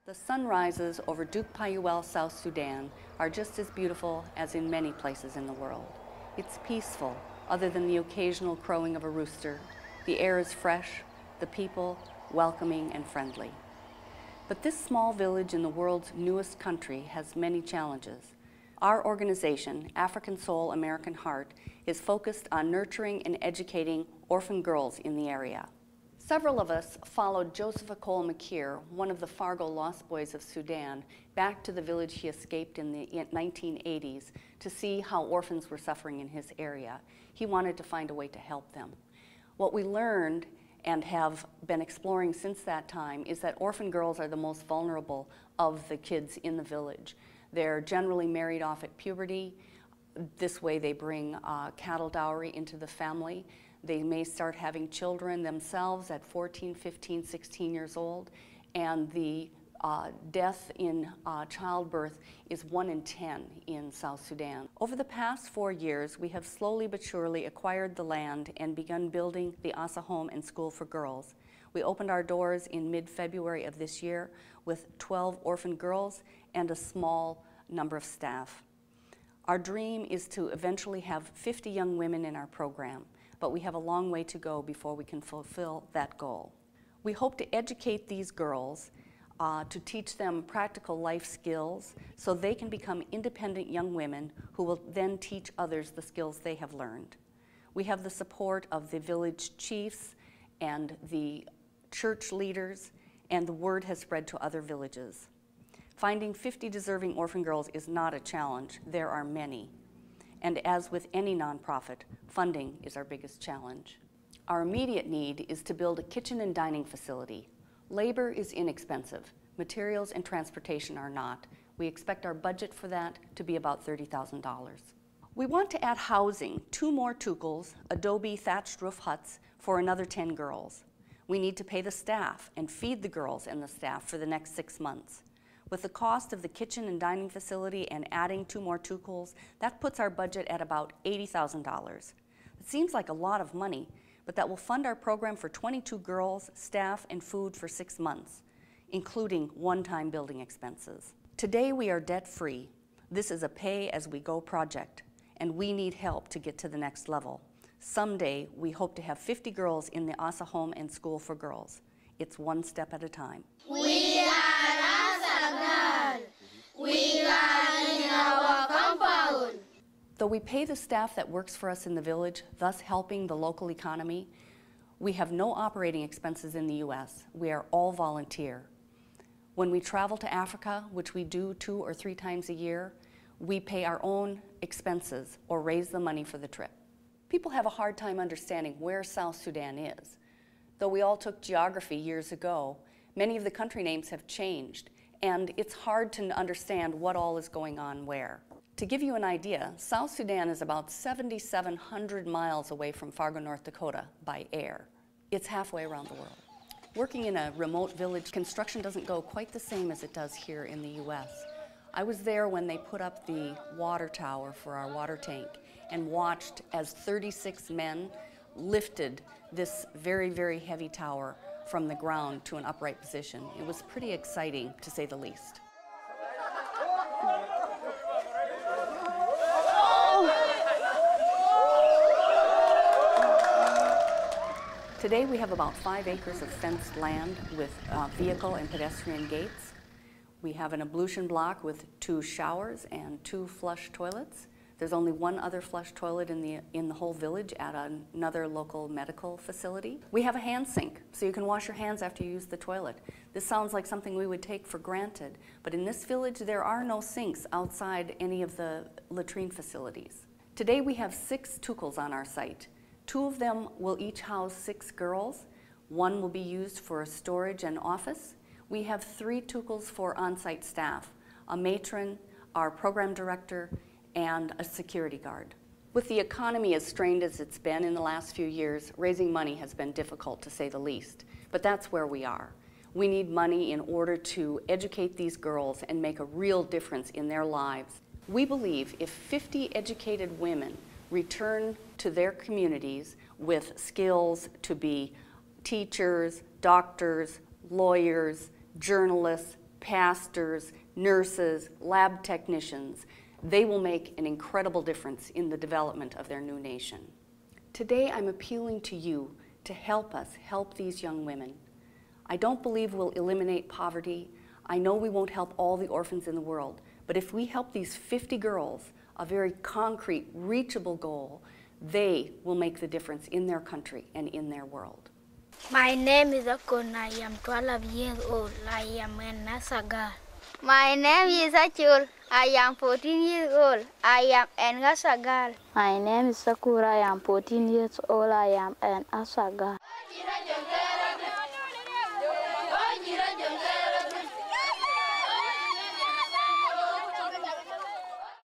The sunrises over Duke Payuel, South Sudan are just as beautiful as in many places in the world. It's peaceful, other than the occasional crowing of a rooster. The air is fresh, the people welcoming and friendly. But this small village in the world's newest country has many challenges. Our organization, African Soul, American Heart, is focused on nurturing and educating orphan girls in the area. Several of us followed Joseph Akol Makir, one of the Fargo Lost Boys of Sudan, back to the village he escaped in the 1980s to see how orphans were suffering in his area. He wanted to find a way to help them. What we learned and have been exploring since that time is that orphan girls are the most vulnerable of the kids in the village. They're generally married off at puberty. This way they bring cattle dowry into the family. They may start having children themselves at 14, 15, 16 years old, and the death in childbirth is 1 in 10 in South Sudan. Over the past 4 years, we have slowly but surely acquired the land and begun building the ASAH Home and School for Girls. We opened our doors in mid-February of this year with 12 orphan girls and a small number of staff. Our dream is to eventually have 50 young women in our program, but we have a long way to go before we can fulfill that goal. We hope to educate these girls, to teach them practical life skills so they can become independent young women who will then teach others the skills they have learned. We have the support of the village chiefs and the church leaders, and the word has spread to other villages. Finding 50 deserving orphan girls is not a challenge. There are many. And as with any nonprofit, funding is our biggest challenge. Our immediate need is to build a kitchen and dining facility. Labor is inexpensive. Materials and transportation are not. We expect our budget for that to be about $30,000. We want to add housing, 2 more tukels, adobe thatched roof huts for another 10 girls. We need to pay the staff and feed the girls and the staff for the next 6 months. With the cost of the kitchen and dining facility and adding 2 more tukels, that puts our budget at about $80,000. It seems like a lot of money, but that will fund our program for 22 girls, staff, and food for 6 months, including one-time building expenses. Today we are debt-free. This is a pay-as-we-go project, and we need help to get to the next level. Someday, we hope to have 50 girls in the ASAH Home and School for Girls. It's one step at a time. We are ASAH Girls. We are in our compound. Though we pay the staff that works for us in the village, thus helping the local economy, we have no operating expenses in the U.S. We are all volunteer. When we travel to Africa, which we do 2 or 3 times a year, we pay our own expenses or raise the money for the trip. People have a hard time understanding where South Sudan is. Though we all took geography years ago, many of the country names have changed, and it's hard to understand what all is going on where. To give you an idea, South Sudan is about 7,700 miles away from Fargo, North Dakota by air. It's halfway around the world. Working in a remote village, construction doesn't go quite the same as it does here in the U.S. I was there when they put up the water tower for our water tank and watched as 36 men lifted this very, very heavy tower from the ground to an upright position. It was pretty exciting, to say the least. Today we have about 5 acres of fenced land with vehicle and pedestrian gates. We have an ablution block with 2 showers and 2 flush toilets. There's only 1 other flush toilet in the whole village at another local medical facility. We have a hand sink, so you can wash your hands after you use the toilet. This sounds like something we would take for granted, but in this village there are no sinks outside any of the latrine facilities. Today we have 6 tukels on our site. 2 of them will each house 6 girls. 1 will be used for storage and office. We have 3 tukels for on-site staff, a matron, our program director, and a security guard. With the economy as strained as it's been in the last few years, raising money has been difficult, to say the least. But that's where we are. We need money in order to educate these girls and make a real difference in their lives. We believe if 50 educated women return to their communities with skills to be teachers, doctors, lawyers, journalists, pastors, nurses, lab technicians. They will make an incredible difference in the development of their new nation. Today, I'm appealing to you to help us help these young women. I don't believe we'll eliminate poverty. I know we won't help all the orphans in the world, but if we help these 50 girls, a very concrete, reachable goal, they will make the difference in their country and in their world. My name is Akon. I am 12 years old. I am an ASAH girl. My name is Achul. I am 14 years old. I am an ASAH girl. My name is Sakura. I am 14 years old. I am an ASAH girl.